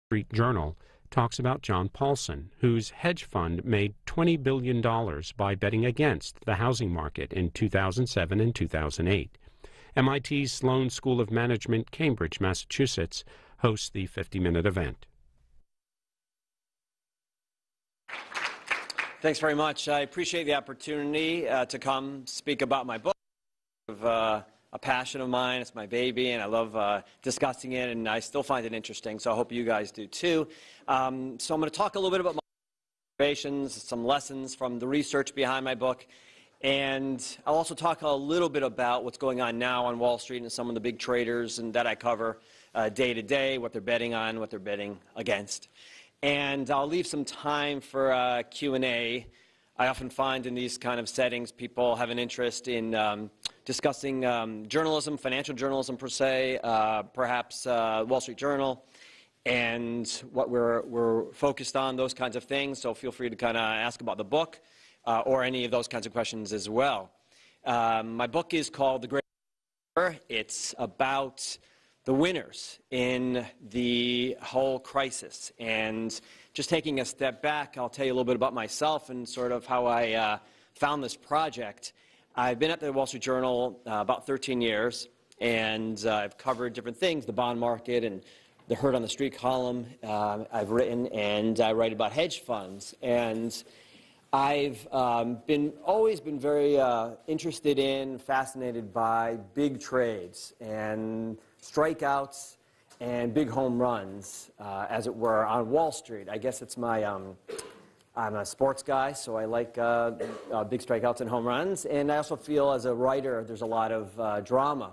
Street Journal talks about John Paulson, whose hedge fund made $20 billion by betting against the housing market in 2007 and 2008. MIT's Sloan School of Management, Cambridge, Massachusetts, hosts the 50-minute event. Thanks very much. I appreciate the opportunity to come speak about my book. A passion of mine. It's my baby, and I love discussing it, and I still find it interesting, so I hope you guys do too. So I'm going to talk a little bit about my observations, some lessons from the research behind my book, and I'll also talk a little bit about what's going on now on Wall Street and some of the big traders and that I cover day to day, what they're betting on, what they're betting against. And I'll leave some time for Q&A. I often find in these kind of settings people have an interest in discussing journalism, financial journalism per se, perhaps Wall Street Journal, and what we're focused on, those kinds of things. So feel free to kind of ask about the book or any of those kinds of questions as well. My book is called The Great War. It's about the winners in the whole crisis. And just taking a step back, I'll tell you a little bit about myself and sort of how I found this project. I've been at the Wall Street Journal about 13 years, and I've covered different things, the bond market and the Herd on the Street column I've written, and I write about hedge funds. And I've always been very interested in, fascinated by big trades and strikeouts and big home runs, as it were, on Wall Street. I guess it's my, I'm a sports guy, so I like big strikeouts and home runs. And I also feel as a writer there's a lot of drama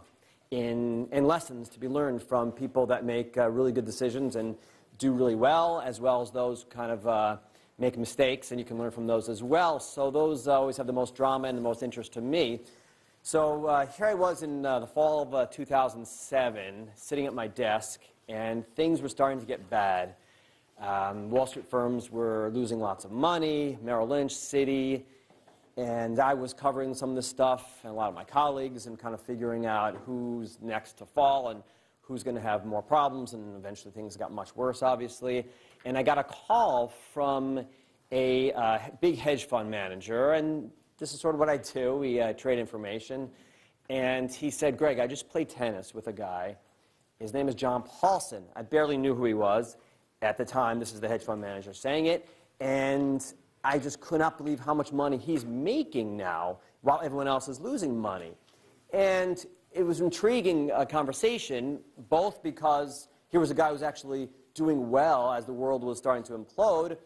and lessons to be learned from people that make really good decisions and do really well as those kind of make mistakes, and you can learn from those as well. So those always have the most drama and the most interest to me. So here I was in the fall of 2007, sitting at my desk, and things were starting to get bad. Wall Street firms were losing lots of money, Merrill Lynch, Citi, and I was covering some of this stuff, and a lot of my colleagues, and kind of figuring out who's next to fall and who's going to have more problems, and eventually things got much worse, obviously. And I got a call from a big hedge fund manager, and this is sort of what I do. We trade information. And he said, Greg, I just played tennis with a guy. His name is John Paulson. I barely knew who he was at the time. This is the hedge fund manager saying it. And I just could not believe how much money he's making now while everyone else is losing money. And it was an intriguing conversation, both because here was a guy who was actually doing well as the world was starting to implode,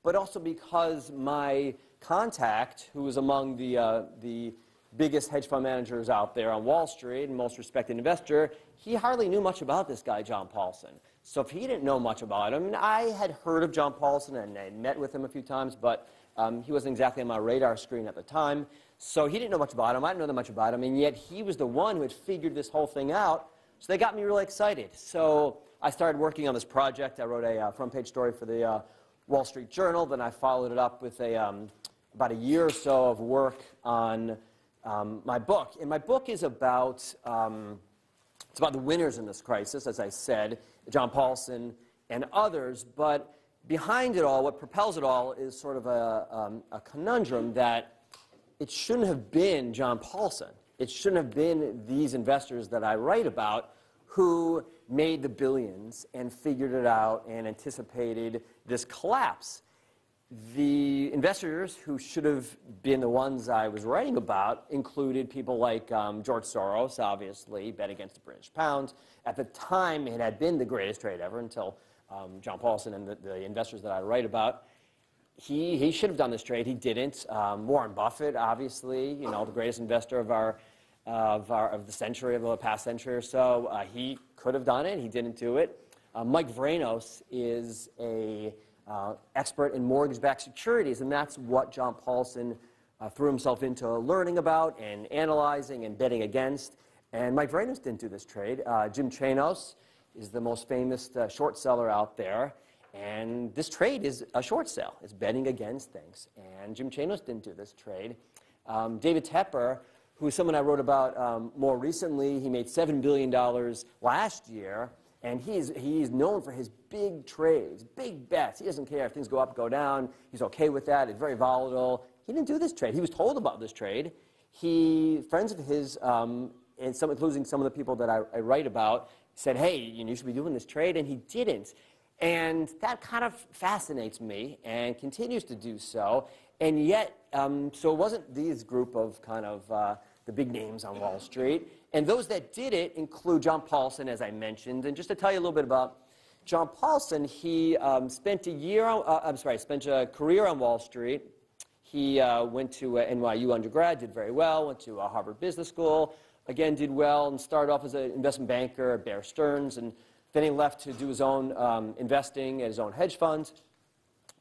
but also because my contact, who was among the biggest hedge fund managers out there on Wall Street and most respected investor, he hardly knew much about this guy, John Paulson. So if he didn't know much about him, and I had heard of John Paulson and I met with him a few times, but he wasn't exactly on my radar screen at the time. So he didn't know much about him. I didn't know that much about him, and yet he was the one who had figured this whole thing out. So they got me really excited. So I started working on this project. I wrote a front-page story for the Wall Street Journal. Then I followed it up with about a year or so of work on my book. And my book is about, it's about the winners in this crisis, as I said, John Paulson and others. But behind it all, what propels it all is sort of a conundrum that it shouldn't have been John Paulson. It shouldn't have been these investors that I write about who made the billions and figured it out and anticipated this collapse. The investors who should have been the ones I was writing about included people like George Soros, obviously, bet against the British pound. At the time, it had been the greatest trade ever until John Paulson and the investors that I write about. He should have done this trade. He didn't. Warren Buffett, obviously, you know, the greatest investor of the century, of the past century or so. He could have done it. He didn't do it. Mike Vranos is a expert in mortgage-backed securities, and that's what John Paulson threw himself into learning about and analyzing and betting against. And Mike Vranos didn't do this trade. Jim Chanos is the most famous short seller out there. And this trade is a short sale. It's betting against things. And Jim Chanos didn't do this trade. David Tepper, who is someone I wrote about more recently, he made $7 billion last year. And he's known for his big trades, big bets. He doesn't care if things go up, go down. He's okay with that. It's very volatile. He didn't do this trade. He was told about this trade. Friends of his, and including some of the people that I write about, said, hey, you should be doing this trade, and he didn't. And that kind of fascinates me and continues to do so. And yet, so it wasn't these group of kind of the big names on Wall Street. And those that did it include John Paulson, as I mentioned. And just to tell you a little bit about John Paulson, he spent a career on Wall Street. He went to NYU undergrad, did very well, went to Harvard Business School, again did well, and started off as an investment banker at Bear Stearns, and then he left to do his own investing and his own hedge funds.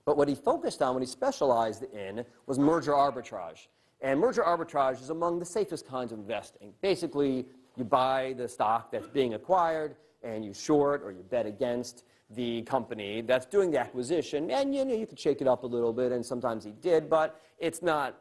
But what he focused on, what he specialized in, was merger arbitrage. And merger arbitrage is among the safest kinds of investing. Basically, you buy the stock that's being acquired, and you short or you bet against the company that's doing the acquisition. And you can shake it up a little bit, and sometimes he did, but it's not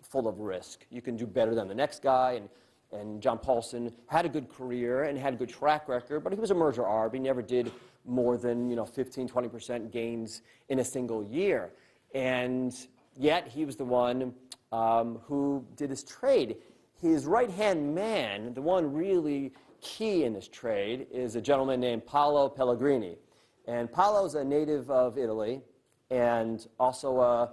full of risk. You can do better than the next guy. And John Paulson had a good career and had a good track record, but he was a merger arb. He never did more than 15, 20% gains in a single year. And yet he was the one who did this trade. His right-hand man, the one really key in this trade, is a gentleman named Paolo Pellegrini. And Paolo's a native of Italy and also a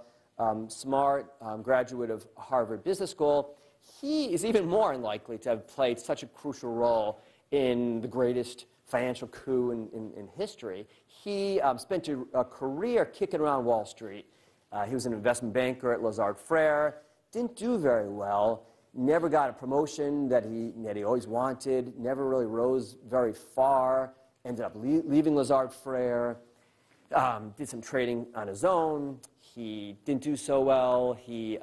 smart graduate of Harvard Business School. He is even more unlikely to have played such a crucial role in the greatest financial coup in history. He spent a career kicking around Wall Street. He was an investment banker at Lazard Frères, didn't do very well, never got a promotion that he always wanted, never really rose very far, ended up leaving Lazard Frères, did some trading on his own. He didn't do so well. He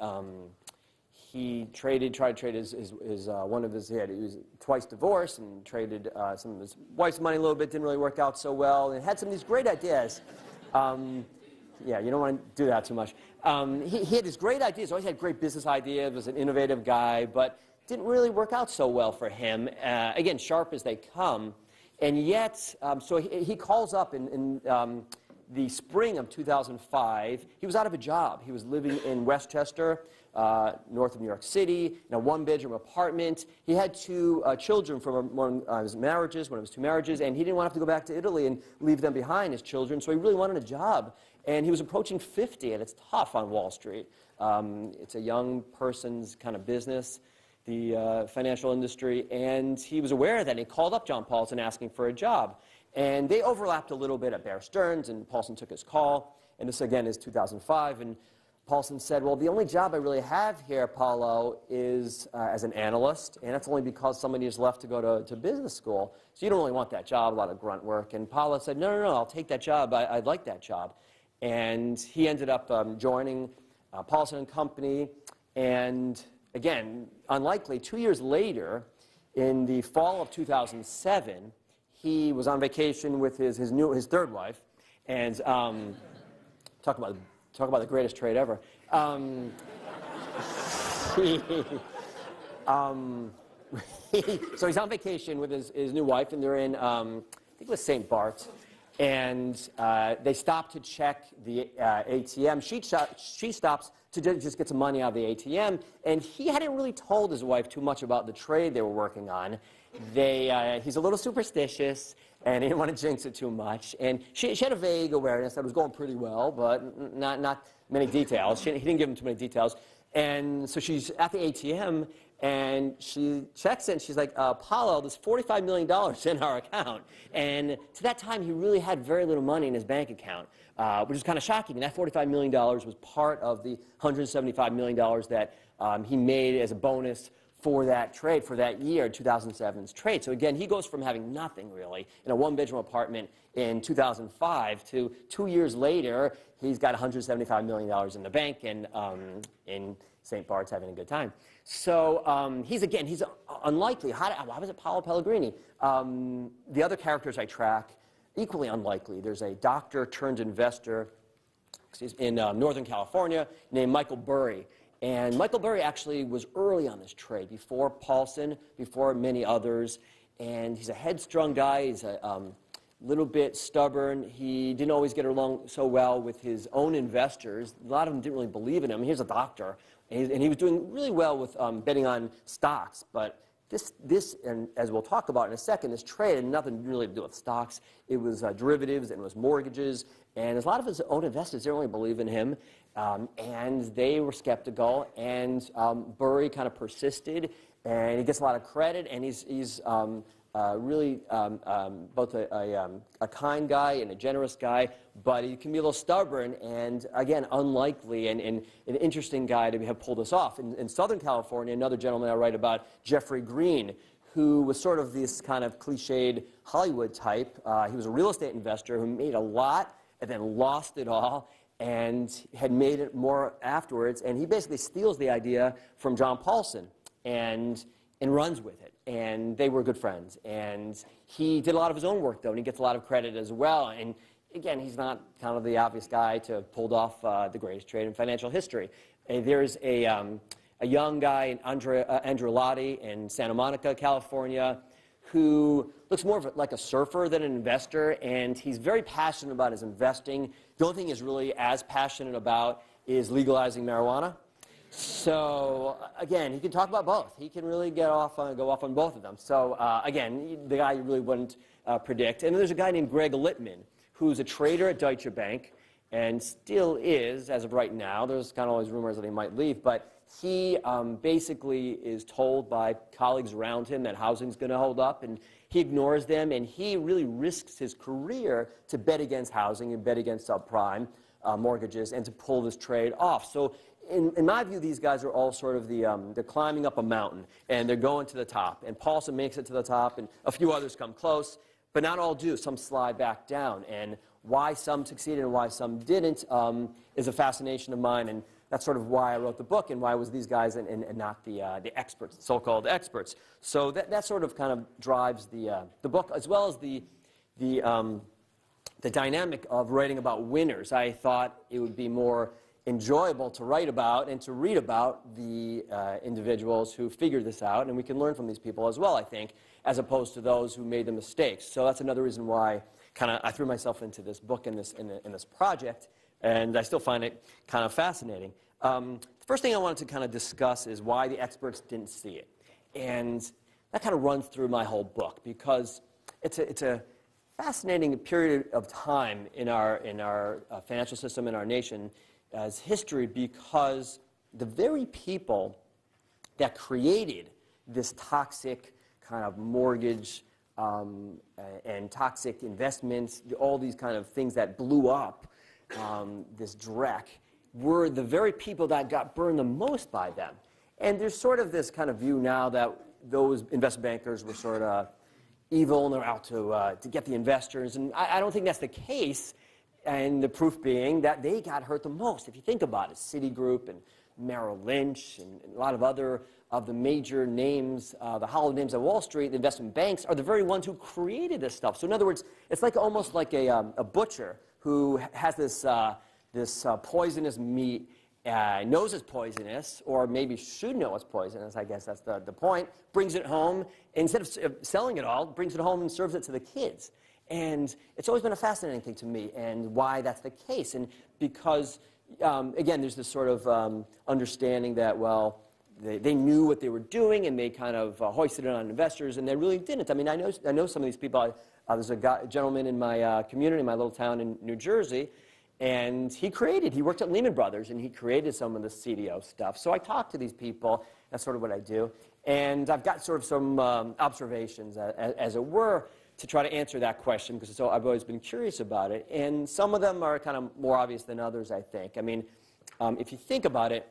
tried to trade he was twice divorced and traded some of his wife's money a little bit, didn't really work out so well, and had some of these great ideas. Yeah, you don't want to do that too much. He had these great ideas, always had great business ideas, was an innovative guy, but didn't really work out so well for him. Again, sharp as they come. And yet, so he calls up in the spring of 2005. He was out of a job. He was living in Westchester, north of New York City, in a one-bedroom apartment. He had two children from one of his two marriages, and he didn't want to have to go back to Italy and leave them behind, his children, so he really wanted a job. And he was approaching 50, and it's tough on Wall Street. It's a young person's kind of business, the financial industry, and he was aware of that, and he called up John Paulson asking for a job. And they overlapped a little bit at Bear Stearns, and Paulson took his call, and this again is 2005, and Paulson said, well, the only job I really have here, Paolo, is as an analyst, and that's only because somebody has left to go to business school, so you don't really want that job, a lot of grunt work. And Paolo said, no, I'll take that job, I'd like that job. And he ended up joining Paulson and Company, and again, unlikely, 2 years later, in the fall of 2007, he was on vacation with his third wife, and talk about the greatest trade ever. So he's on vacation with his new wife, and they're in, I think it was St. Bart's, and they stop to check the ATM. She stops to just get some money out of the ATM, and he hadn't really told his wife too much about the trade they were working on. He's a little superstitious, and he didn't want to jinx it too much. And she had a vague awareness that it was going pretty well, but not many details. He didn't give him too many details. And so she's at the ATM, and she checks it, and she's like, Paolo, there's $45 million in our account. And to that time, he really had very little money in his bank account, which is kind of shocking. And that $45 million was part of the $175 million that he made as a bonus for that trade, for that year, 2007's trade. So again, he goes from having nothing, really, in a one-bedroom apartment in 2005 to 2 years later, he's got $175 million in the bank and in St. Bart's having a good time. So he's unlikely. Why was it Paolo Pellegrini? The other characters I track, equally unlikely. There's a doctor turned investor in Northern California named Michael Burry. And Michael Burry actually was early on this trade, before Paulson, before many others. and he's a headstrong guy. He's a little bit stubborn. He didn't always get along so well with his own investors. A lot of them didn't really believe in him. He was a doctor, and he was doing really well with betting on stocks. But this, and as we'll talk about in a second, this trade had nothing really to do with stocks. It was derivatives, and it was mortgages. And a lot of his own investors didn't really believe in him, and they were skeptical. And Burry kind of persisted, and he gets a lot of credit, and he's really both a kind guy and a generous guy, but he can be a little stubborn and, again, unlikely and an interesting guy to have pulled this off. In Southern California, another gentleman I write about, Jeffrey Green, who was sort of this kind of cliched Hollywood type. He was a real estate investor who made a lot and then lost it all and had made it more afterwards. And he basically steals the idea from John Paulson and runs with it. And they were good friends. And he did a lot of his own work, though, and he gets a lot of credit as well. And again, he's not kind of the obvious guy to have pulled off the greatest trade in financial history. There's a young guy, Andrew Lottie, in Santa Monica, California, who looks more like a surfer than an investor, and he's very passionate about his investing. The only thing he's really as passionate about is legalizing marijuana. So, again, he can talk about both. He can really go off on both of them. So, again, the guy you really wouldn't predict. And then there's a guy named Greg Littman, who's a trader at Deutsche Bank and still is, as of right now. There's kind of always rumors that he might leave. But he basically is told by colleagues around him that housing's going to hold up, and he ignores them. And he really risks his career to bet against housing and bet against subprime mortgages and to pull this trade off. So, in my view, these guys are all sort of they're climbing up a mountain, and they're going to the top. And Paulson makes it to the top, and a few others come close, but not all do. Some slide back down. And why some succeeded and why some didn't is a fascination of mine, and that's sort of why I wrote the book and why it was these guys and not the experts, so-called experts. So that sort of kind of drives the book, as well as the dynamic of writing about winners. I thought it would be more enjoyable to write about and to read about the individuals who figured this out, and we can learn from these people as well, I think, as opposed to those who made the mistakes. So that's another reason why I threw myself into this book and in this project, and I still find it kind of fascinating. The first thing I wanted to kind of discuss is why the experts didn't see it, and that kind of runs through my whole book because it's a fascinating period of time in our financial system in our nation as history, because the very people that created this toxic kind of mortgage and toxic investments, all these kind of things that blew up this dreck, were the very people that got burned the most by them. And there's sort of this kind of view now that those investment bankers were sort of evil and they're out to get the investors. And I don't think that's the case. And the proof being that they got hurt the most. If you think about it, Citigroup and Merrill Lynch and a lot of other of the major names, the household names of Wall Street, the investment banks, are the very ones who created this stuff. So in other words, it's like almost like a butcher who has this poisonous meat, knows it's poisonous, or maybe should know it's poisonous, I guess that's the point, brings it home, instead of selling it all, brings it home and serves it to the kids. And it's always been a fascinating thing to me, and why that's the case. And because, again, there's this sort of understanding that, well, they knew what they were doing, and they kind of hoisted it on investors, and they really didn't. I mean, I know some of these people. There's a gentleman in my community, my little town in New Jersey, and he worked at Lehman Brothers, and he created some of the CDO stuff. So I talk to these people. That's sort of what I do. And I've got sort of some observations, as it were, to try to answer that question, because I've always been curious about it. And some of them are kind of more obvious than others, I think. I mean, if you think about it,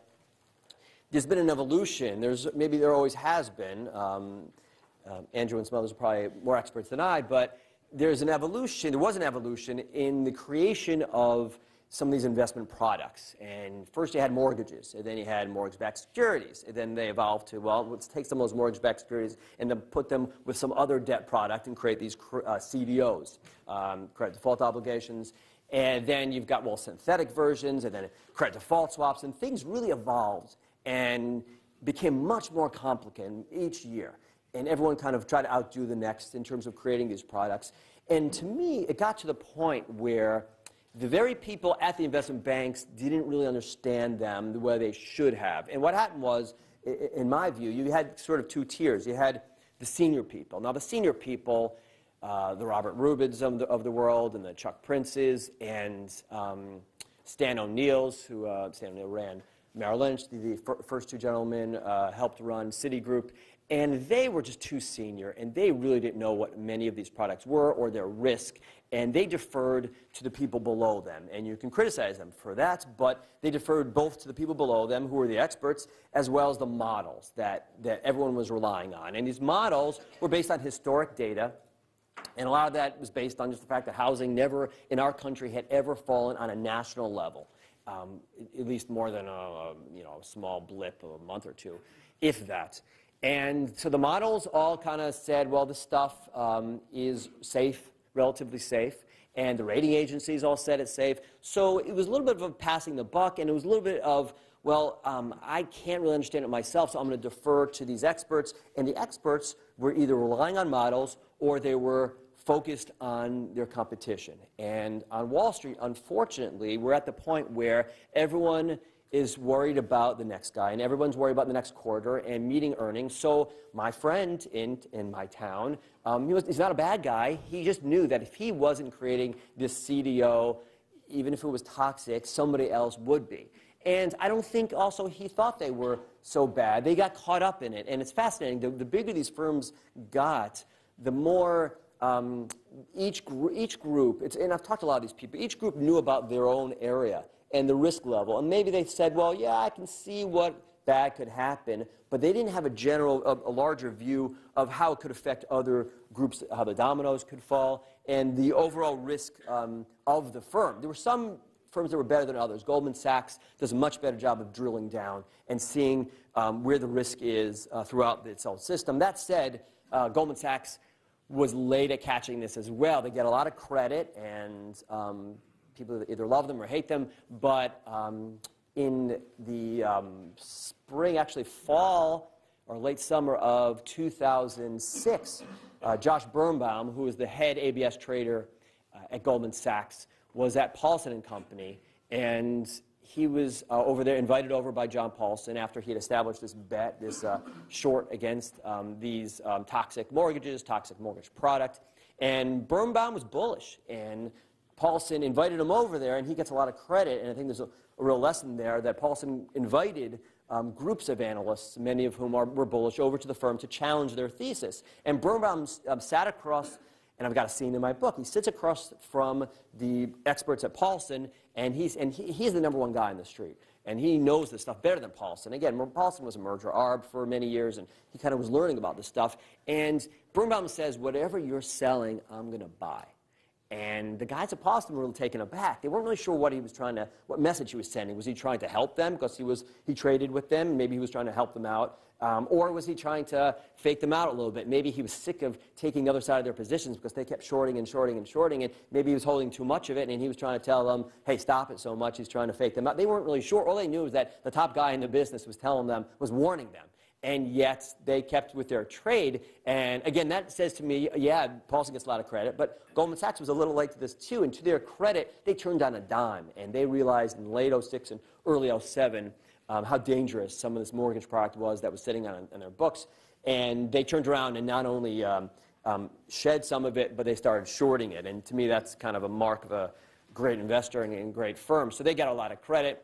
there's been an evolution. Maybe there always has been. Andrew and some others are probably more experts than I, but there's an evolution. There was an evolution in the creation of some of these investment products. And first you had mortgages, and then you had mortgage-backed securities. And then they evolved to, well, let's take some of those mortgage-backed securities and then put them with some other debt product and create these CDOs, credit default obligations. And then you've got, well, synthetic versions, and then credit default swaps, and things really evolved and became much more complicated each year. and everyone kind of tried to outdo the next in terms of creating these products. And to me, it got to the point where the very people at the investment banks didn't really understand them the way they should have. And what happened was, in my view, you had sort of two tiers. You had the senior people. Now, the senior people, the Robert Rubins of the world, and the Chuck Princes, and Stan O'Neills, who Stan O'Neill ran Merrill Lynch. The first two gentlemen helped run Citigroup. And they were just too senior, and they really didn't know what many of these products were or their risk, and they deferred to the people below them. And you can criticize them for that, but they deferred both to the people below them, who were the experts, as well as the models that everyone was relying on. And these models were based on historic data, and a lot of that was based on just the fact that housing never, in our country, had ever fallen on a national level, at least more than a small blip of a month or two, if that. And so the models all kind of said, well, this stuff is safe, relatively safe, and the rating agencies all said it's safe. So it was a little bit of a passing the buck, and it was a little bit of, well, I can't really understand it myself, so I'm going to defer to these experts. And the experts were either relying on models or they were focused on their competition. And on Wall Street, unfortunately, we're at the point where everyone is worried about the next guy, and everyone's worried about the next quarter and meeting earnings. So my friend in my town, he's not a bad guy. He just knew that if he wasn't creating this CDO, even if it was toxic, somebody else would be. And I don't think also he thought they were so bad. They got caught up in it, and it's fascinating. The bigger these firms got, the more each group, and I've talked to a lot of these people, each group knew about their own area and the risk level. And maybe they said, well, yeah, I can see what bad could happen, but they didn't have a larger view of how it could affect other groups, how the dominoes could fall, and the overall risk of the firm. There were some firms that were better than others. Goldman Sachs does a much better job of drilling down and seeing where the risk is throughout its own system. That said, Goldman Sachs was late at catching this as well. They get a lot of credit, and people either love them or hate them, but in the spring, actually fall or late summer of 2006, Josh Birnbaum, who was the head ABS trader at Goldman Sachs, was at Paulson & Company, and he was over there, invited over by John Paulson after he had established this bet, this short against these toxic mortgages, toxic mortgage product, and Birnbaum was bullish, and Paulson invited him over there, and he gets a lot of credit, and I think there's a real lesson there that Paulson invited groups of analysts, many of whom were bullish, over to the firm to challenge their thesis. And Birnbaum sat across, and I've got a scene in my book, he sits across from the experts at Paulson, and he's the number one guy in the street. And he knows this stuff better than Paulson. Again, Paulson was a merger arb for many years, and he kind of was learning about this stuff. And Birnbaum says, whatever you're selling, I'm going to buy. And the guys at Paulson were a little taken aback. They weren't really sure what message he was sending. Was he trying to help them because he traded with them? Maybe he was trying to help them out. Or was he trying to fake them out a little bit? Maybe he was sick of taking the other side of their positions because they kept shorting and shorting and shorting, and maybe he was holding too much of it, and he was trying to tell them, hey, stop it so much. He's trying to fake them out. They weren't really sure. All they knew was that the top guy in the business was telling them, was warning them. And yet they kept with their trade. And again, that says to me, yeah, Paulson gets a lot of credit, but Goldman Sachs was a little late to this too. And to their credit, they turned on a dime. And they realized in late 06 and early 07 how dangerous some of this mortgage product was that was sitting on their books. And they turned around and not only shed some of it, but they started shorting it. And to me, that's kind of a mark of a great investor and a great firm. So they got a lot of credit.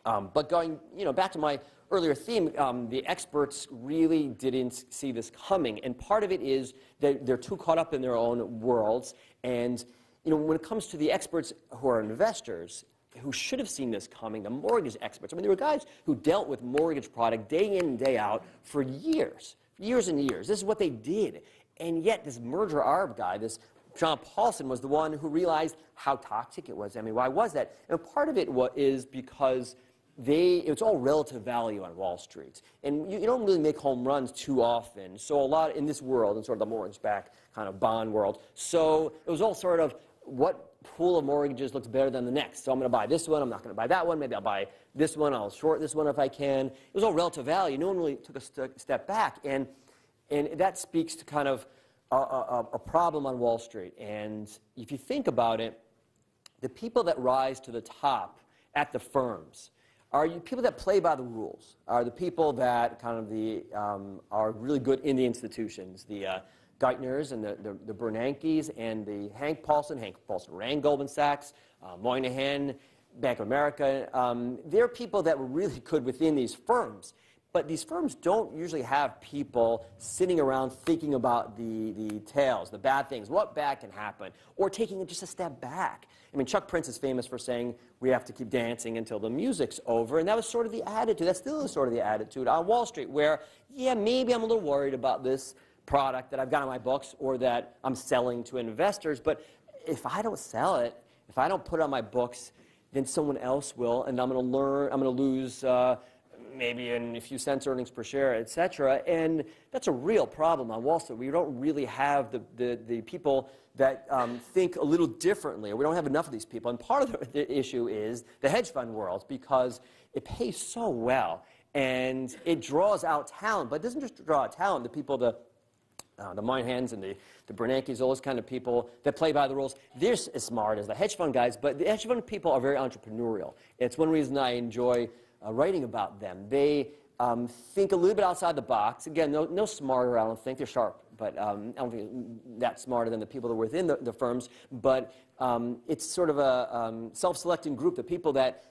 But going back to my earlier theme, the experts really didn't see this coming. And part of it is that they're too caught up in their own worlds. And when it comes to the experts who are investors, who should have seen this coming, the mortgage experts. I mean, there were guys who dealt with mortgage product day in and day out for years and years. This is what they did. And yet this merger arb guy, this John Paulson, was the one who realized how toxic it was. I mean, why was that? And part of it is because it's all relative value on Wall Street. And you don't really make home runs too often. So a lot in this world, in sort of the mortgage-backed kind of bond world. So it was all sort of what pool of mortgages looks better than the next. So I'm going to buy this one. I'm not going to buy that one. Maybe I'll buy this one. I'll short this one if I can. It was all relative value. No one really took a step back. And And that speaks to kind of a problem on Wall Street. And if you think about it, the people that rise to the top at the firms are people that play by the rules, are the people that kind of are really good in the institutions, the Geithners and the Bernankes and the Hank Paulson ran Goldman Sachs, Moynihan, Bank of America. They're people that were really good within these firms. But these firms don't usually have people sitting around thinking about the details, the bad things, what bad can happen, or taking just a step back. I mean, Chuck Prince is famous for saying, we have to keep dancing until the music's over, and that was sort of the attitude. That still is sort of the attitude on Wall Street, where, yeah, maybe I'm a little worried about this product that I've got on my books or that I'm selling to investors, but if I don't sell it, if I don't put it on my books, then someone else will, and I'm going to lose maybe in a few cents earnings per share, et cetera. And that's a real problem on Wall Street. We don't really have the people that think a little differently. We don't have enough of these people. And part of the issue is the hedge fund world, because it pays so well and it draws out talent. But it doesn't just draw out talent. The people, the Moynihans and the Bernankes, all those kind of people that play by the rules, they're as smart as the hedge fund guys. But the hedge fund people are very entrepreneurial. It's one reason I enjoy writing about them. They think a little bit outside the box. Again, no smarter, I don't think. They're sharp, but I don't think that smarter than the people that are within the firms. But it's sort of a self-selecting group, the people that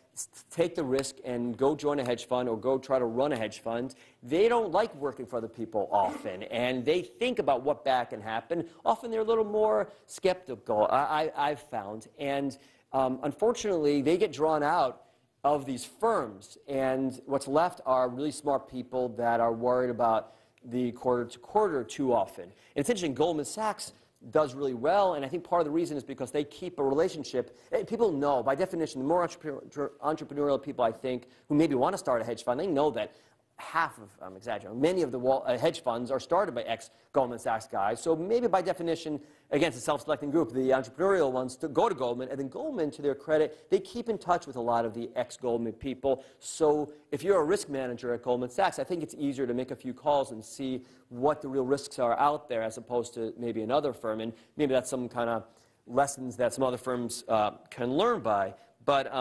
take the risk and go join a hedge fund or go try to run a hedge fund. They don't like working for other people often, and they think about what bad can happen. Often they're a little more skeptical, I've found. And unfortunately, they get drawn out of these firms, and what's left are really smart people that are worried about the quarter to quarter too often. And it's interesting, Goldman Sachs does really well, and I think part of the reason is because they keep a relationship. People know, by definition, the more entrepreneurial people, I think, who maybe want to start a hedge fund, they know that half of, I'm exaggerating, many of the hedge funds are started by ex-Goldman Sachs guys. So maybe by definition, again, it's a self-selecting group, the entrepreneurial ones to go to Goldman, and then Goldman, to their credit, they keep in touch with a lot of the ex-Goldman people. So if you're a risk manager at Goldman Sachs, I think it's easier to make a few calls and see what the real risks are out there as opposed to maybe another firm. And maybe that's some kind of lessons that some other firms can learn by. But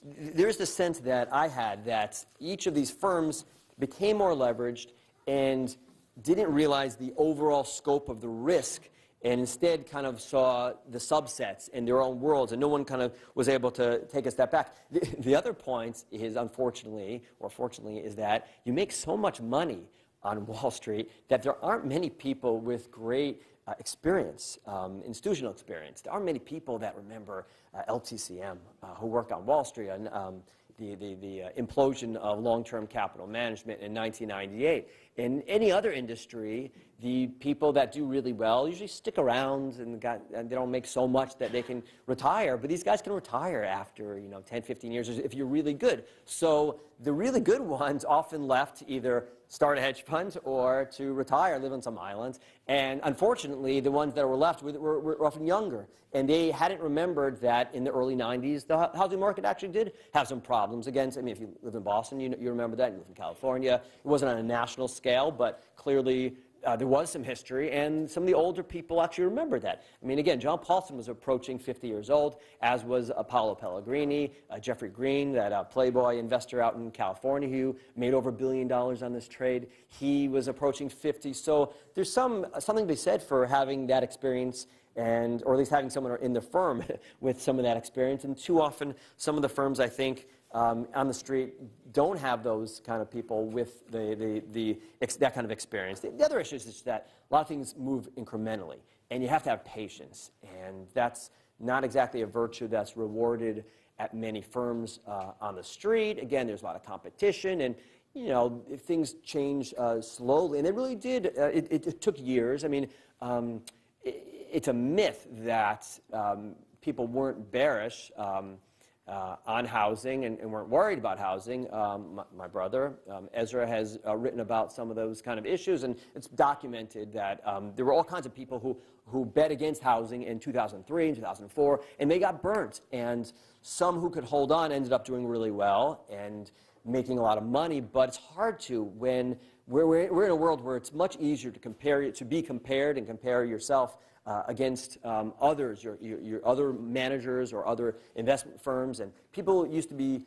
there's the sense that I had that each of these firms became more leveraged and didn't realize the overall scope of the risk, and instead kind of saw the subsets in their own worlds, and no one kind of was able to take a step back. The other point is, unfortunately, or fortunately, is that you make so much money on Wall Street that there aren't many people with great experience, institutional experience. There aren't many people that remember LTCM who worked on Wall Street on the implosion of long-term capital management in 1998. In any other industry, the people that do really well usually stick around and they don't make so much that they can retire, but these guys can retire after 10, 15 years if you're really good. So the really good ones often left to either start a hedge fund or to retire, live on some islands. And unfortunately, the ones that were left were often younger. And they hadn't remembered that in the early 90s, the housing market actually did have some problems. Again, I mean, if you live in Boston, you remember that. You live in California. It wasn't on a national scale, but clearly there was some history, and some of the older people actually remember that. I mean, again, John Paulson was approaching 50 years old, as was Paolo Pellegrini, Jeffrey Green, that Playboy investor out in California who made over $1 billion on this trade. He was approaching 50. So there's something to be said for having that experience, or at least having someone in the firm with some of that experience. And too often, some of the firms, I think, on the street don't have those kind of people with that kind of experience. The other issue is just that a lot of things move incrementally, and you have to have patience, and that's not exactly a virtue that's rewarded at many firms on the street. Again, there's a lot of competition, and things change slowly, and it really did. It took years. I mean, it's a myth that people weren't bearish on housing and weren't worried about housing. My brother, Ezra, has written about some of those kind of issues, and it's documented that there were all kinds of people who bet against housing in 2003 and 2004, and they got burnt. And some who could hold on ended up doing really well and making a lot of money, but it's hard to when we're in a world where it's much easier to be compared and compare yourself against others, your other managers or other investment firms. And people used to be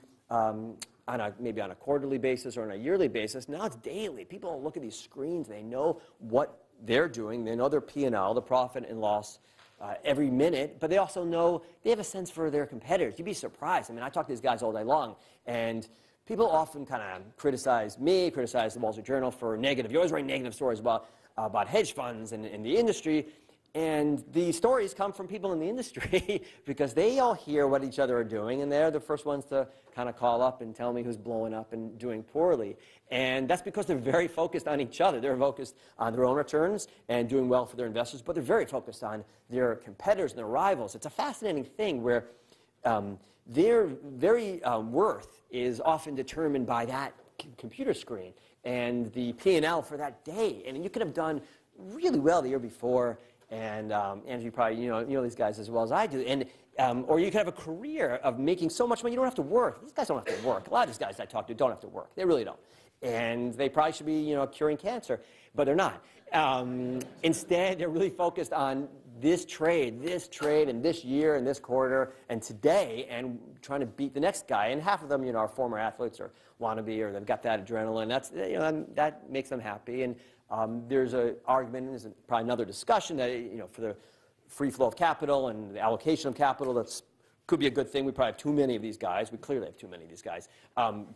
maybe on a quarterly basis or on a yearly basis. Now it's daily. People look at these screens. They know what they're doing. They know their P&L, the profit and loss, every minute. But they also know, they have a sense for their competitors. You'd be surprised. I mean, I talk to these guys all day long. And people often kind of criticize me, criticize the Wall Street Journal for negative. You always write negative stories about hedge funds and the industry. And the stories come from people in the industry because they all hear what each other are doing, and they're the first ones to kind of call up and tell me who's blowing up and doing poorly. And that's because they're very focused on each other. They're focused on their own returns and doing well for their investors, but they're very focused on their competitors and their rivals. It's a fascinating thing where their very worth is often determined by that computer screen and the P&L for that day. And you could have done really well the year before. And Andrew, you probably you know these guys as well as I do. And or you could have a career of making so much money you don't have to work. These guys don't have to work. A lot of these guys I talk to don't have to work. They really don't. And they probably should be curing cancer, but they're not. Instead, they're really focused on this trade, and this year, and this quarter, and today, and trying to beat the next guy. And half of them, are former athletes or wannabe, or they've got that adrenaline. That's that makes them happy. And there's an argument, and there's probably another discussion that for the free flow of capital and the allocation of capital, that's could be a good thing. We probably have too many of these guys. We clearly have too many of these guys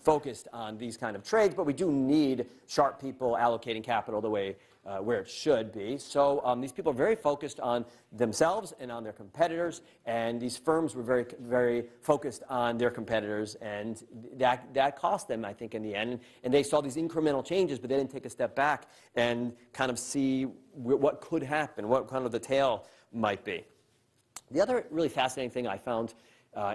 focused on these kind of trades, but we do need sharp people allocating capital the way where it should be. So these people are very focused on themselves and on their competitors, and these firms were very, very focused on their competitors, and that cost them, I think, in the end. And they saw these incremental changes, but they didn't take a step back and kind of see what could happen, what kind of the tail might be. The other really fascinating thing I found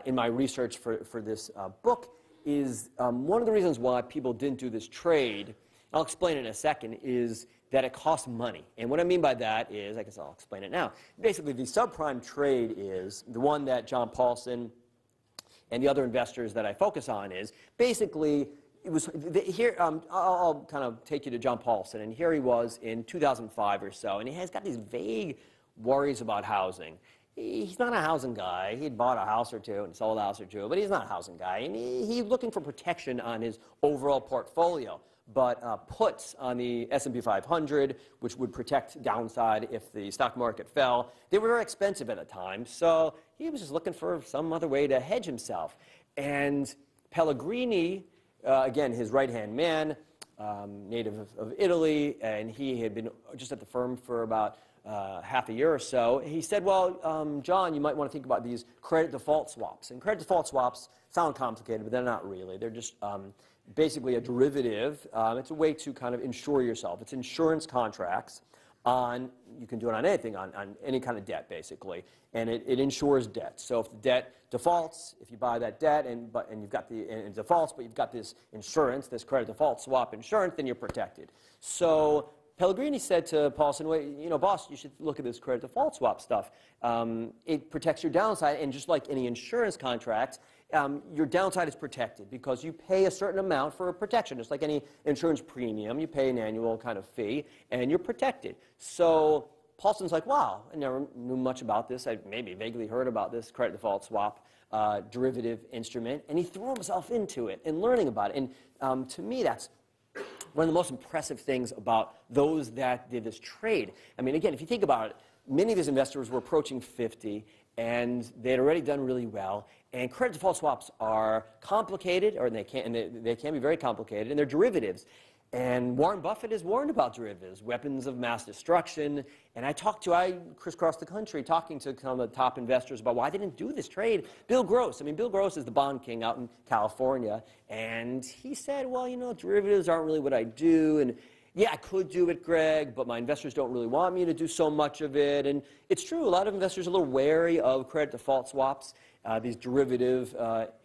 in my research for this book is one of the reasons why people didn't do this trade, I'll explain it in a second, is that it costs money. And what I mean by that is, I guess I'll explain it now. Basically, the subprime trade is the one that John Paulson and the other investors that I focus on is basically, it was here. I'll kind of take you to John Paulson, and here he was in 2005 or so, and he has got these vague worries about housing. He's not a housing guy. He'd bought a house or two and sold a house or two, but he's not a housing guy. And he's looking for protection on his overall portfolio. But puts on the S&P 500, which would protect downside if the stock market fell, they were very expensive at the time. So he was just looking for some other way to hedge himself. And Pellegrini, again, his right-hand man, native of Italy, and he had been just at the firm for about half a year or so, he said, well, John, you might want to think about these credit default swaps. And credit default swaps sound complicated, but they're not really. They're just basically a derivative. It's a way to kind of insure yourself. It's insurance contracts on, you can do it on anything, on any kind of debt, basically. And it insures debt. So if the debt defaults, if you buy that debt and you've got and it defaults, but you've got this insurance, this credit default swap insurance, then you're protected. So Pellegrini said to Paulson, well, boss, you should look at this credit default swap stuff. It protects your downside, and just like any insurance contract, your downside is protected because you pay a certain amount for protection. Just like any insurance premium, you pay an annual kind of fee, and you're protected. So Paulson's like, wow, I never knew much about this. I maybe vaguely heard about this credit default swap derivative instrument, and he threw himself into it and learning about it. And to me, that's one of the most impressive things about those that did this trade. I mean, again, if you think about it, many of these investors were approaching 50, and they had already done really well. And credit default swaps are complicated, or they can be very complicated, and they're derivatives. And Warren Buffett has warned about derivatives, weapons of mass destruction. And I crisscrossed the country talking to some of the top investors about why they didn't do this trade. Bill Gross is the bond king out in California. And he said, well, derivatives aren't really what I do. And yeah, I could do it, Greg, but my investors don't really want me to do so much of it. And it's true, a lot of investors are a little wary of credit default swaps, these derivative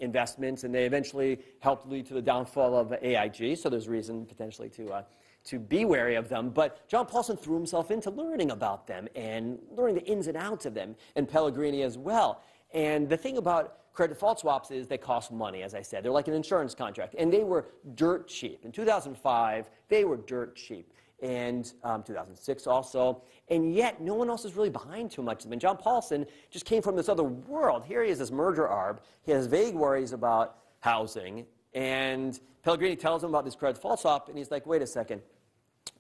investments, and they eventually helped lead to the downfall of AIG, so there's reason potentially to be wary of them. But John Paulson threw himself into learning about them and learning the ins and outs of them, and Pellegrini as well. And the thing about credit default swaps is they cost money, as I said. They're like an insurance contract. And they were dirt cheap. In 2005, they were dirt cheap. And 2006 also. And yet, no one else is really behind too much of them. And John Paulson just came from this other world. Here he is, this merger arb. He has vague worries about housing. And Pellegrini tells him about this credit default swap. And he's like, wait a second.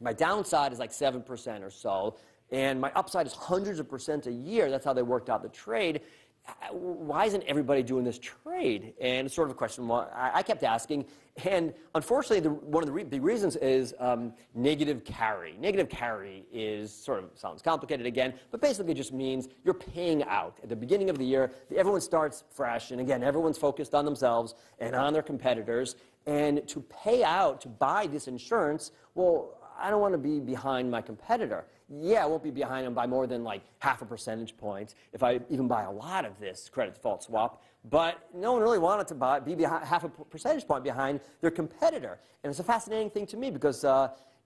My downside is like 7% or so. And my upside is hundreds of percent a year. That's how they worked out the trade. Why isn't everybody doing this trade? And it's sort of a question I kept asking. And unfortunately, one of the big reasons is negative carry. Negative carry is sort of, sounds complicated again, but basically just means you're paying out. At the beginning of the year, everyone starts fresh. And again, everyone's focused on themselves and on their competitors. And to pay out, to buy this insurance, well, I don't want to be behind my competitor. Yeah, I won't be behind them by more than like half a percentage point if I even buy a lot of this credit default swap. But no one really wanted to be half a percentage point behind their competitor. And it's a fascinating thing to me because,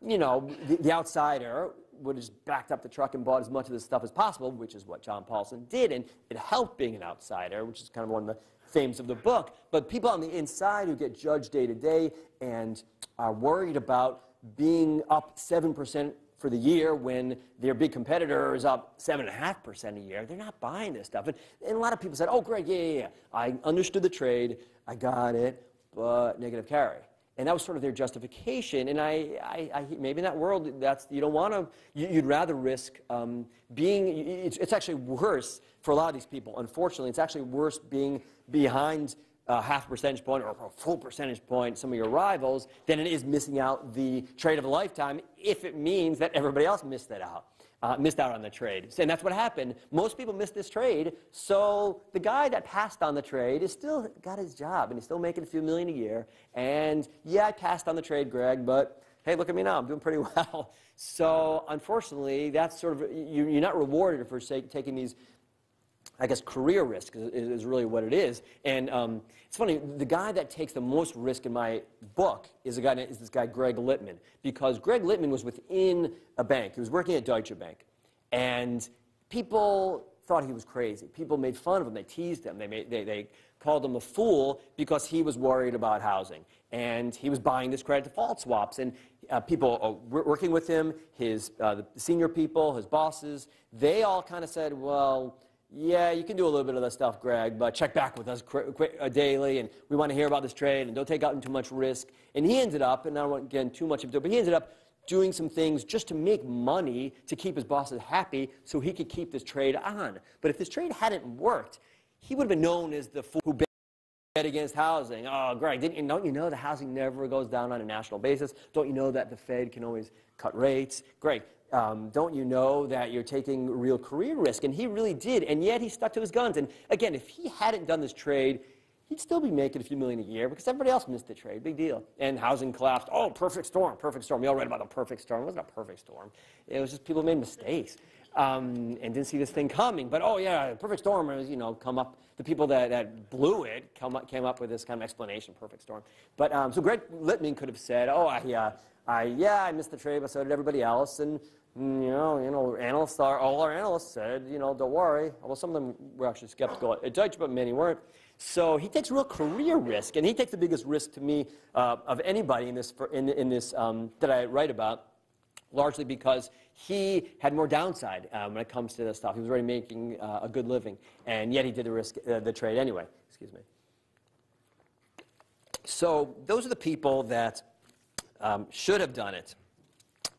you know, the outsider would have just backed up the truck and bought as much of this stuff as possible, which is what John Paulson did. And it helped being an outsider, which is kind of one of the themes of the book. But people on the inside who get judged day to day and are worried about being up 7% for the year when their big competitor is up 7.5% a year, they're not buying this stuff. And a lot of people said, oh, Greg, yeah. I understood the trade, I got it, but negative carry. And that was sort of their justification. And I maybe in that world, you don't want to, you'd rather risk it's actually worse for a lot of these people. Unfortunately, it's actually worse being behind half a percentage point or a full percentage point some of your rivals than it is missing out the trade of a lifetime if it means that everybody else missed out on the trade. And that's what happened. Most people missed this trade, so the guy that passed on the trade is still got his job and he's still making a few million a year. And yeah, I passed on the trade, Greg, but hey, look at me now, I'm doing pretty well. So unfortunately, that's sort of, you're not rewarded for taking these, I guess, career risk is really what it is. And it's funny, the guy that takes the most risk in my book is this guy, Greg Littman. Because Greg Littman was within a bank. He was working at Deutsche Bank. And people thought he was crazy. People made fun of him. They teased him. They called him a fool because he was worried about housing. And he was buying this credit default swaps. And people working with him, the senior people, his bosses, they all kind of said, well, yeah, you can do a little bit of that stuff, Greg, but check back with us daily, and we want to hear about this trade, and don't take out too much risk. And he ended up, and I don't want to get into too much of it, but he ended up doing some things just to make money to keep his bosses happy so he could keep this trade on. But if this trade hadn't worked, he would have been known as the fool who bet against housing. Oh, Greg, don't you know the housing never goes down on a national basis? Don't you know that the Fed can always cut rates? Greg, don't you know that you're taking real career risk? And he really did, and yet he stuck to his guns. And again, if he hadn't done this trade, he'd still be making a few million a year because everybody else missed the trade. Big deal. And housing collapsed. Oh, perfect storm, perfect storm. We all read about the perfect storm. It wasn't a perfect storm. It was just people made mistakes and didn't see this thing coming. But, oh, yeah, perfect storm was, you know, come up. The people that blew it came up with this kind of explanation, perfect storm. But so Greg Littman could have said, oh, I missed the trade, but so did everybody else. And analysts all our analysts said, you know, don't worry. Well, some of them were actually skeptical at Deutsche, but many weren't. So he takes real career risk, and he takes the biggest risk to me of anybody in this that I write about, largely because he had more downside when it comes to this stuff. He was already making a good living, and yet he did the trade anyway. Excuse me. So those are the people that should have done it,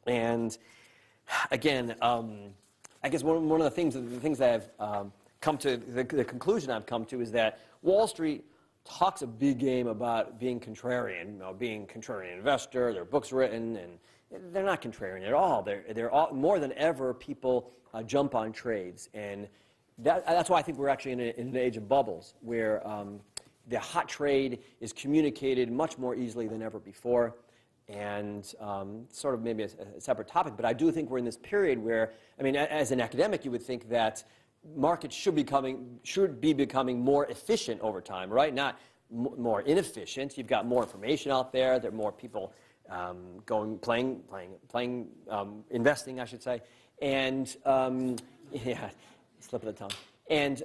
and again, I guess one of the things that I've come to, the conclusion I've come to is that Wall Street talks a big game about being contrarian, being contrarian investor. There are books written, and they're not contrarian at all. They're all, more than ever, people jump on trades, and that's why I think we're actually in an age of bubbles, where the hot trade is communicated much more easily than ever before. And sort of maybe a separate topic, but I do think we're in this period where, I mean, as an academic, you would think that markets should be becoming more efficient over time, right? Not more inefficient. You've got more information out there. There are more people investing, I should say. And yeah, slip of the tongue. And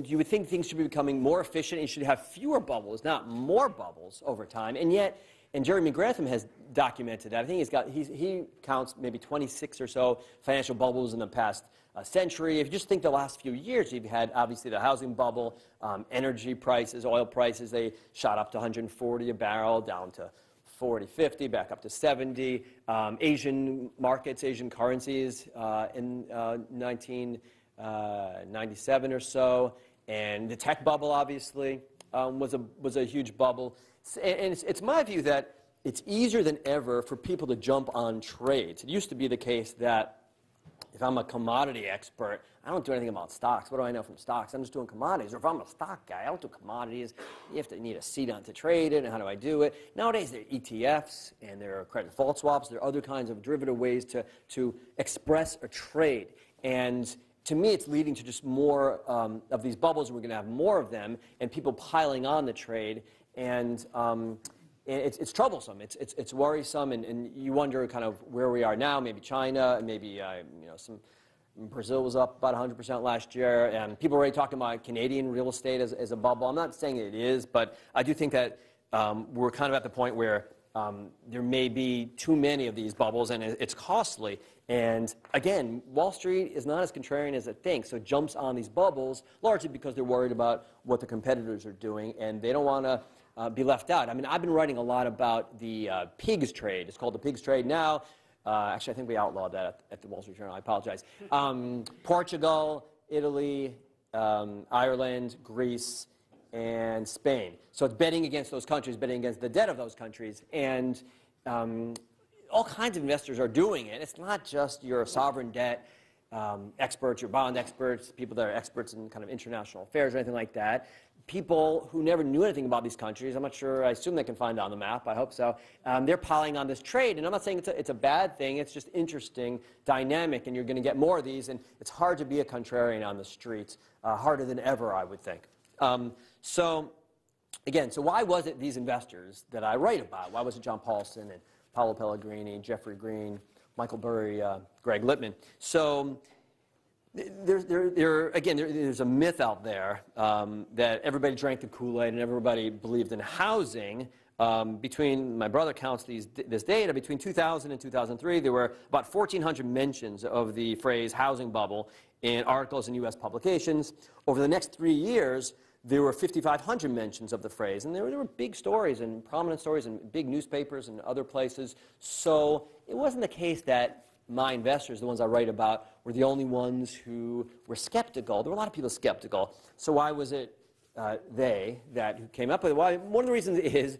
you would think things should be becoming more efficient and you should have fewer bubbles, not more bubbles over time. And yet, and Jeremy Grantham has documented that. I think he counts maybe 26 or so financial bubbles in the past century. If you just think the last few years, you've had obviously the housing bubble, energy prices, oil prices, they shot up to 140 a barrel, down to 40, 50, back up to 70. Asian markets, Asian currencies in 1997 or so. And the tech bubble, obviously, was a huge bubble. And it's my view that it's easier than ever for people to jump on trades. It used to be the case that if I'm a commodity expert, I don't do anything about stocks. What do I know from stocks? I'm just doing commodities. Or if I'm a stock guy, I don't do commodities. You have to need a seat on to trade it, and how do I do it? Nowadays, there are ETFs, and there are credit default swaps. There are other kinds of derivative ways to express a trade. And to me, it's leading to just more of these bubbles. We're going to have more of them, and people piling on the trade. And it's troublesome. It's worrisome, and you wonder kind of where we are now. Maybe China, maybe Brazil was up about 100% last year, and people are already talking about Canadian real estate as a bubble. I'm not saying it is, but I do think that we're kind of at the point where there may be too many of these bubbles, and it's costly. And again, Wall Street is not as contrarian as it thinks, so it jumps on these bubbles largely because they're worried about what the competitors are doing, and they don't want to be left out. I mean, I've been writing a lot about the pigs trade. It's called the pigs trade now. Actually, I think we outlawed that at the Wall Street Journal. I apologize. Portugal, Italy, Ireland, Greece, and Spain. So it's betting against those countries, betting against the debt of those countries. And all kinds of investors are doing it. It's not just your sovereign debt experts, your bond experts, people that are experts in kind of international affairs or anything like that. People who never knew anything about these countries, I'm not sure, I assume they can find it on the map, I hope so, they're piling on this trade. And I'm not saying it's a bad thing, it's just interesting, dynamic, and you're going to get more of these, and it's hard to be a contrarian on the streets, harder than ever, I would think. So why was it these investors that I write about? Why was it John Paulson and Paolo Pellegrini, Jeffrey Green, Michael Burry, Greg Lippmann? So there's a myth out there that everybody drank the Kool-Aid and everybody believed in housing. My brother counts this data, between 2000 and 2003, there were about 1,400 mentions of the phrase housing bubble in articles in U.S. publications. Over the next 3 years, there were 5,500 mentions of the phrase, and there were big stories and prominent stories in big newspapers and other places. So it wasn't the case that my investors, the ones I write about, were the only ones who were skeptical. There were a lot of people skeptical. So why was it who came up with it? Well, one of the reasons is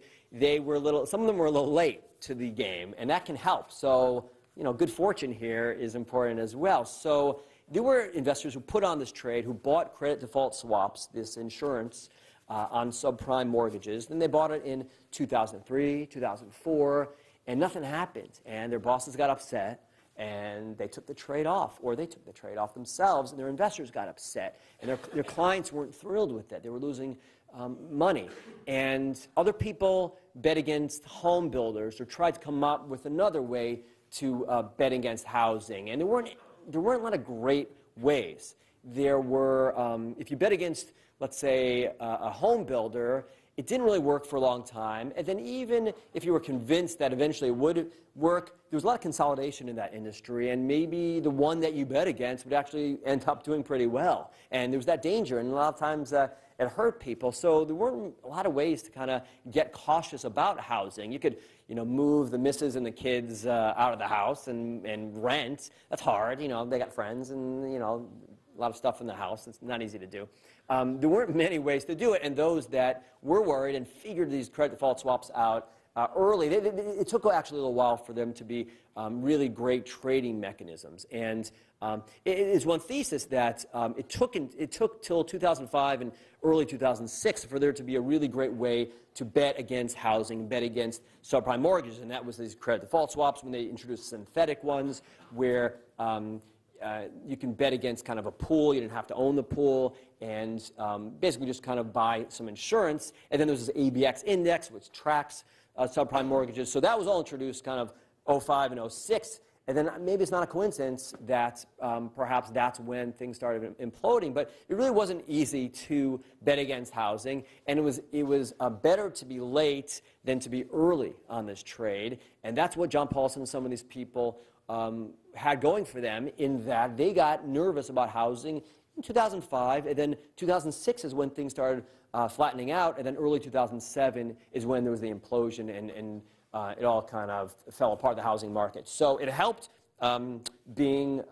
some of them were a little late to the game, and that can help. So, good fortune here is important as well. So there were investors who put on this trade, who bought credit default swaps, this insurance on subprime mortgages. Then they bought it in 2003, 2004, and nothing happened. And their bosses got upset, and they took the trade off, or they took the trade off themselves, and their investors got upset, and their clients weren't thrilled with it. They were losing money. And other people bet against home builders or tried to come up with another way to bet against housing. And there weren't a lot of great ways. There were, if you bet against, let's say, a home builder, it didn't really work for a long time. And then even if you were convinced that eventually it would work, there was a lot of consolidation in that industry, and maybe the one that you bet against would actually end up doing pretty well. And there was that danger, and a lot of times it hurt people. So there weren't a lot of ways to kind of get cautious about housing. You could, move the missus and the kids out of the house and rent. That's hard. They got friends and, a lot of stuff in the house. It's not easy to do. There weren't many ways to do it, and those that were worried and figured these credit default swaps out early, it took actually a little while for them to be really great trading mechanisms. And it is one thesis that it took till 2005 and early 2006 for there to be a really great way to bet against housing, bet against subprime mortgages, and that was these credit default swaps when they introduced synthetic ones where you can bet against kind of a pool. You didn't have to own the pool, and basically just kind of buy some insurance. And then there's this ABX index, which tracks subprime mortgages. So that was all introduced kind of 05 and 06. And then maybe it's not a coincidence that perhaps that's when things started imploding. But it really wasn't easy to bet against housing. And it was better to be late than to be early on this trade. And that's what John Paulson and some of these people had going for them, in that they got nervous about housing in 2005. And then 2006 is when things started flattening out. And then early 2007 is when there was the implosion, and it all kind of fell apart, the housing market. So it helped being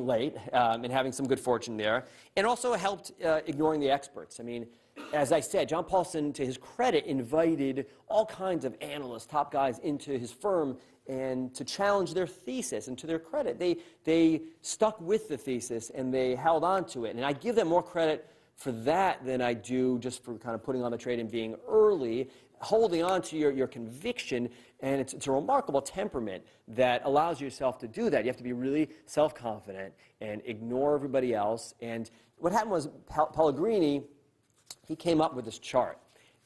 late and having some good fortune there. And also helped ignoring the experts. I mean, as I said, John Paulson, to his credit, invited all kinds of analysts, top guys, into his firm and to challenge their thesis. And to their credit, they stuck with the thesis and they held on to it. And I give them more credit for that than I do just for kind of putting on the trade and being early, holding on to your conviction. And it's a remarkable temperament that allows yourself to do that. You have to be really self-confident and ignore everybody else. And what happened was Pellegrini, he came up with this chart.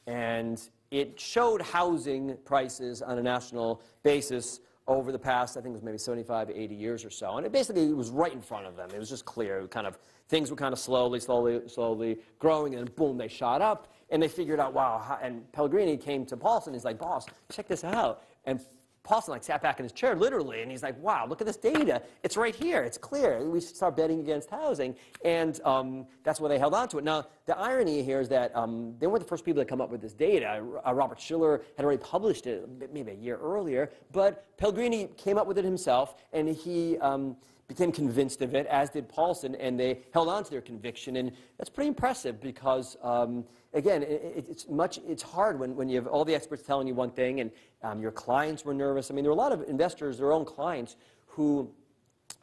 And it showed housing prices on a national basis over the past, I think it was maybe 75, 80 years or so. And it basically was right in front of them. It was just clear. Things were kind of slowly growing, and boom, they shot up. And they figured out, wow. And Pellegrini came to Paulson. He's like, boss, check this out. And Paulson sat back in his chair, literally, and he's like, wow, look at this data. It's right here. It's clear. We should start betting against housing. And that's why they held on to it. Now, the irony here is that they weren't the first people to come up with this data. Robert Shiller had already published it maybe a year earlier. But Pellegrini came up with it himself, and he became convinced of it, as did Paulson, and they held on to their conviction. And that's pretty impressive because, again, it's hard when you have all the experts telling you one thing and your clients were nervous. I mean, there were a lot of investors, their own clients, who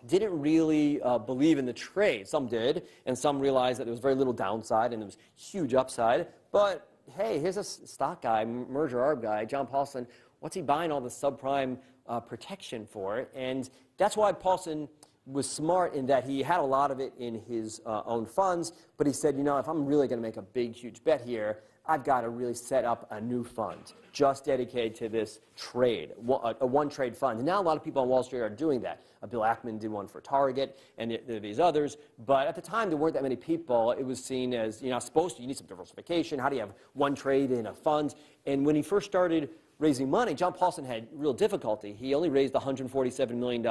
didn't really believe in the trade. Some did, and some realized that there was very little downside and there was huge upside. But hey, here's a stock guy, merger arb guy, John Paulson. What's he buying all the subprime protection for? And that's why Paulson was smart, in that he had a lot of it in his own funds, but he said, you know, if I'm really going to make a big, huge bet here, I've got to really set up a new fund just dedicated to this trade, a one-trade fund. And now a lot of people on Wall Street are doing that. Bill Ackman did one for Target, and there are these others. But at the time, there weren't that many people. It was seen as, you're not supposed to. You need some diversification. How do you have one trade in a fund? And when he first started raising money, John Paulson had real difficulty. He only raised $147 million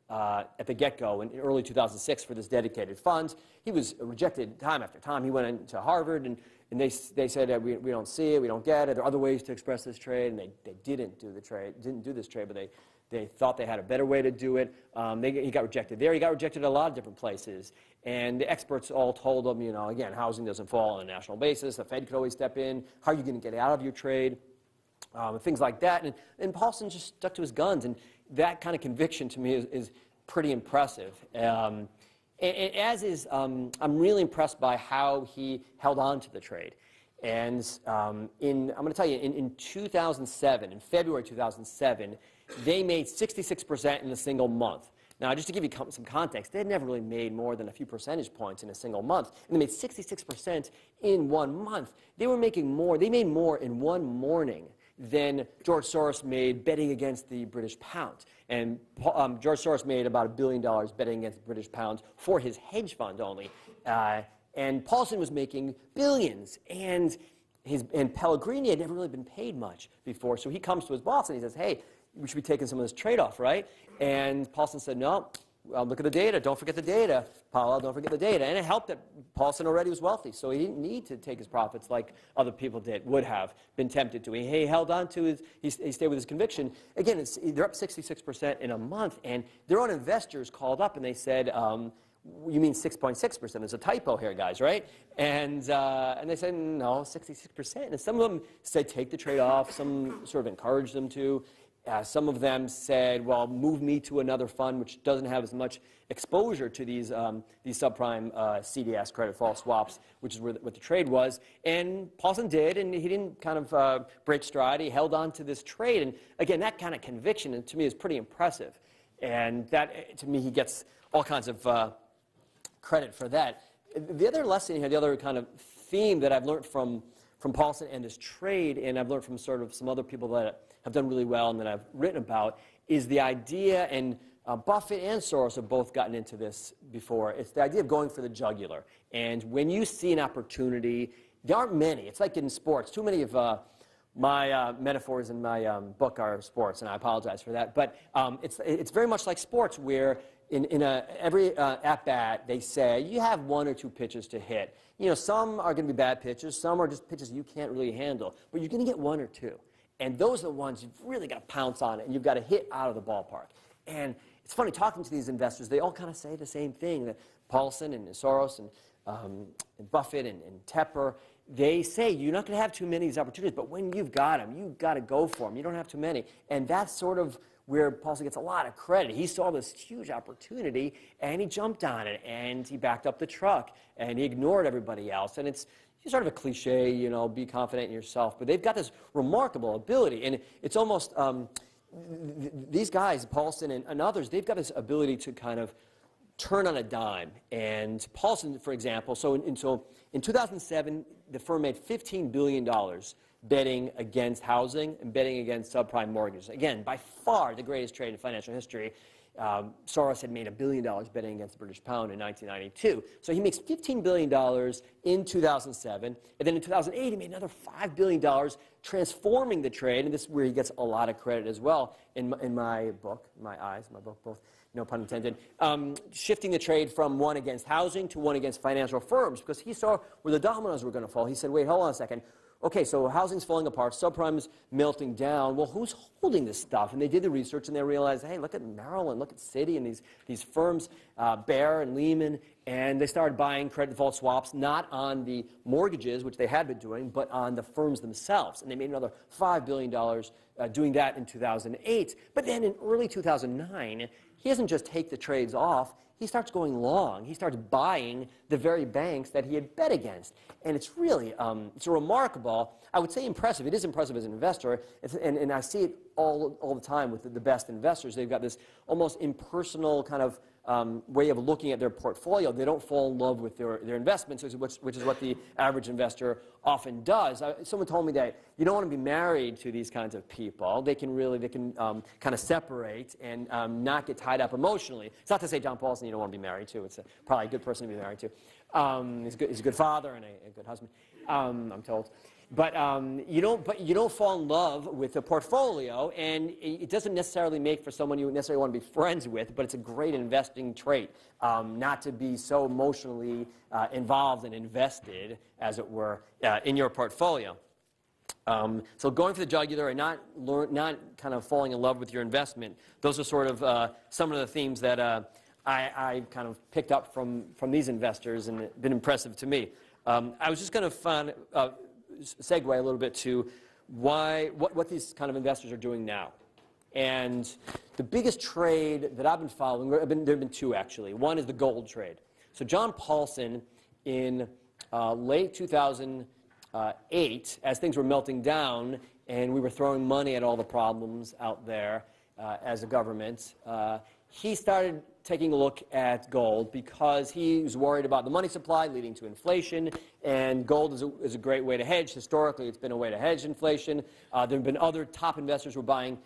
at the get-go in early 2006 for this dedicated fund. He was rejected time after time. He went into Harvard, and they said, we don't see it, we don't get it. There are other ways to express this trade, and they didn't do this trade, but they thought they had a better way to do it. He got rejected there. He got rejected at a lot of different places. And the experts all told him, you know, again, housing doesn't fall on a national basis. The Fed could always step in. How are you going to get out of your trade? Things like that. And Paulson just stuck to his guns. And that kind of conviction, to me, is pretty impressive. And as is, I'm really impressed by how he held on to the trade. And I'm going to tell you, in 2007, in February 2007, they made 66% in a single month. Now, just to give you some context, they had never really made more than a few percentage points in a single month. And they made 66% in 1 month. They made more in one morning than George Soros made betting against the British pound. And George Soros made about $1 billion betting against the British pound for his hedge fund only. And Paulson was making billions. And Pellegrini had never really been paid much before. So he comes to his boss and he says, hey, we should be taking some of this trade-off, right? And Paulson said, no, look at the data. Don't forget the data. Paolo, don't forget the data. And it helped that Paulson already was wealthy, so he didn't need to take his profits like other people would have been tempted to. He held on to he stayed with his conviction. Again, they're up 66% in a month, and their own investors called up and they said, you mean 6.6%? There's a typo here, guys, right? And they said, no, 66%. And some of them said, take the trade off. Some sort of encouraged them to. Some of them said, well, move me to another fund which doesn't have as much exposure to these subprime CDS, credit default swaps, which is what the trade was. And Paulson did, and he didn't kind of break stride. He held on to this trade. And again, that kind of conviction, to me, is pretty impressive. And that, to me, he gets all kinds of credit for that. The other lesson here, the other kind of theme that I've learned from Paulson and this trade, and I've learned from sort of some other people that have done really well and that I've written about, is the idea, and Buffett and Soros have both gotten into this before. It's the idea of going for the jugular. And when you see an opportunity, there aren't many. It's like in sports. Too many of my metaphors in my book are sports, and I apologize for that. But it's very much like sports, where in every at-bat, they say you have 1 or 2 pitches to hit. You know, some are going to be bad pitches. Some are just pitches you can't really handle. But you're going to get 1 or 2. And those are the ones you've really got to pounce on it, and you've got to hit out of the ballpark. And it's funny, talking to these investors, they all kind of say the same thing, that Paulson and Soros and Buffett and Tepper, they say you're not going to have too many of these opportunities, but when you've got them, you've got to go for them. You don't have too many. And that's sort of where Paulson gets a lot of credit. He saw this huge opportunity, and he jumped on it, and he backed up the truck, and he ignored everybody else. And it's sort of a cliche, you know, be confident in yourself. But they've got this remarkable ability, and it's almost, these guys, Paulson and others, they've got this ability to kind of turn on a dime. And Paulson, for example, so in 2007, the firm made $15 billion betting against housing and betting against subprime mortgages. Again, by far the greatest trade in financial history. Soros had made $1 billion betting against the British pound in 1992. So he makes $15 billion in 2007. And then in 2008, he made another $5 billion transforming the trade. And this is where he gets a lot of credit as well in my book, my book, both, no pun intended, shifting the trade from one against housing to one against financial firms, because he saw where the dominoes were going to fall. He said, wait, hold on a second. Okay, so housing's falling apart, subprime's melting down. Well, who's holding this stuff? And they did the research, and they realized, hey, look at Maryland, look at Citi, and these firms, Bear and Lehman, and they started buying credit default swaps, not on the mortgages, which they had been doing, but on the firms themselves. And they made another $5 billion doing that in 2008. But then in early 2009, he doesn't just take the trades off. He starts going long. He starts buying the very banks that he had bet against. And it's really, it's a remarkable, I would say impressive. It is impressive as an investor. And I see it all the time with the best investors. They've got this almost impersonal kind of way of looking at their portfolio. They don't fall in love with their investments, which is what the average investor often does. Someone told me that you don't want to be married to these kinds of people. They can kind of separate and not get tied up emotionally. It's not to say John Paulson you don't want to be married to. It's probably a good person to be married to. He's a good father and a good husband, I'm told. But you don't fall in love with the portfolio, and it doesn't necessarily make for someone you necessarily want to be friends with, but it's a great investing trait, not to be so emotionally involved and invested, as it were, in your portfolio. So going for the jugular and not kind of falling in love with your investment, those are sort of some of the themes that I kind of picked up from these investors and been impressive to me. I was just going to segue a little bit to what these kind of investors are doing now. And the biggest trade that I've been following, there have been 2 actually. One is the gold trade. So John Paulson in late 2008, as things were melting down and we were throwing money at all the problems out there as a government, he started taking a look at gold because he was worried about the money supply leading to inflation, and gold is a great way to hedge. Historically, it's been a way to hedge inflation. There have been other top investors who are buying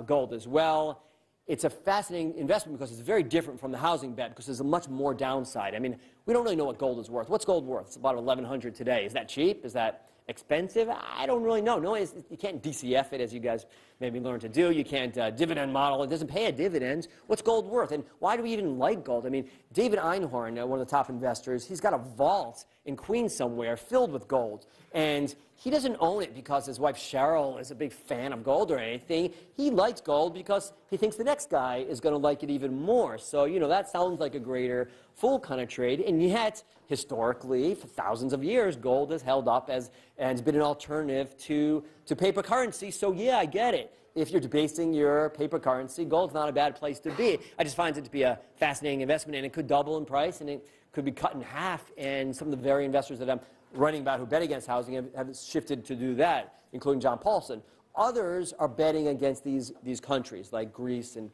gold as well. It's a fascinating investment because it's very different from the housing bet because there's a much more downside. I mean, we don't really know what gold is worth. What's gold worth? It's about $1,100 today. Is that cheap? Is that expensive? I don't really know. No, you can't DCF it, as you guys maybe learn to do. You can't dividend model. It doesn't pay a dividend. What's gold worth? And why do we even like gold? I mean, David Einhorn, one of the top investors, he's got a vault in Queens somewhere filled with gold. And he doesn't own it because his wife Cheryl is a big fan of gold or anything. He likes gold because he thinks the next guy is going to like it even more. So, you know, that sounds like a greater fool kind of trade. And yet, historically, for thousands of years, gold has held up and has been an alternative to paper currency. So, yeah, I get it. If you're debasing your paper currency, gold's not a bad place to be. I just find it to be a fascinating investment, and it could double in price, and it could be cut in half. And some of the very investors that I'm writing about who bet against housing have shifted to do that, including John Paulson. Others are betting against these countries, like Greece and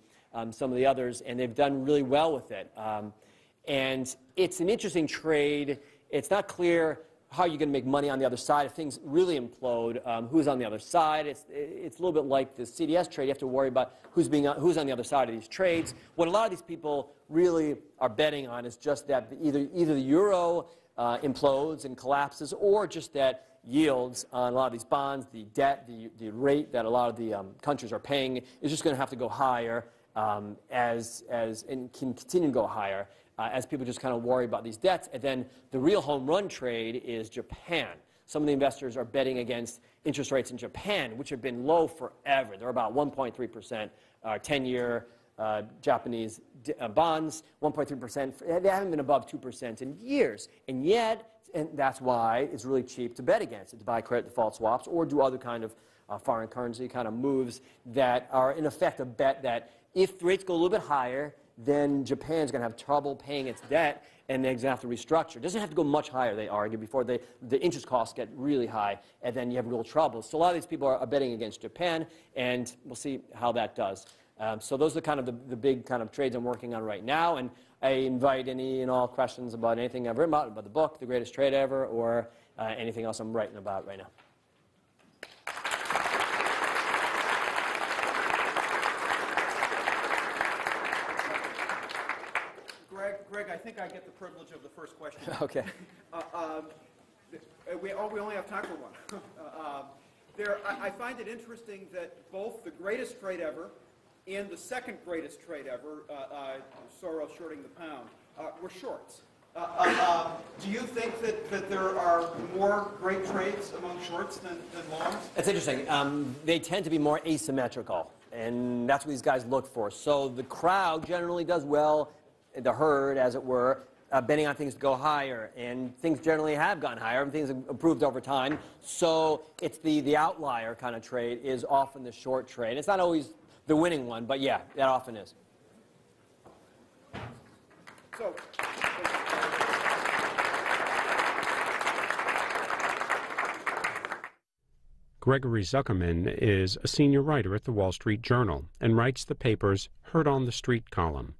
some of the others, and they've done really well with it. And it's an interesting trade. It's not clear how are you going to make money on the other side? If things really implode, who's on the other side? It's a little bit like the CDS trade. You have to worry about who's on the other side of these trades. What a lot of these people really are betting on is just that either the euro implodes and collapses, or just that yields on a lot of these bonds, the debt, the rate that a lot of the countries are paying is just going to have to go higher and can continue to go higher. As people just kind of worry about these debts. And then the real home run trade is Japan. Some of the investors are betting against interest rates in Japan, which have been low forever. They're about 1.3%, 10-year Japanese bonds, 1.3%. They haven't been above 2% in years. And yet, and that's why it's really cheap to bet against it, to buy credit default swaps or do other kind of foreign currency kind of moves that are, in effect, a bet that if rates go a little bit higher, then Japan's going to have trouble paying its debt, and they're going to have to restructure. It doesn't have to go much higher, they argue, before the interest costs get really high, and then you have real trouble. So a lot of these people are betting against Japan, and we'll see how that does. So those are kind of the big kind of trades I'm working on right now, and I invite any and all questions about anything I've written about the book, The Greatest Trade Ever, or anything else I'm writing about right now. Greg, I think I get the privilege of the first question. Okay. We only have time for one. I find it interesting that both the greatest trade ever and the second greatest trade ever, Soros shorting the pound, were shorts. Do you think that there are more great trades among shorts than longs? That's interesting. They tend to be more asymmetrical, and that's what these guys look for. So the crowd generally does well, the herd, as it were, betting on things to go higher, and things generally have gone higher, and things have improved over time. So it's the outlier kind of trade is often the short trade. It's not always the winning one, but yeah, that often is. So, Gregory Zuckerman is a senior writer at the Wall Street Journal and writes the paper's Heard on the Street column.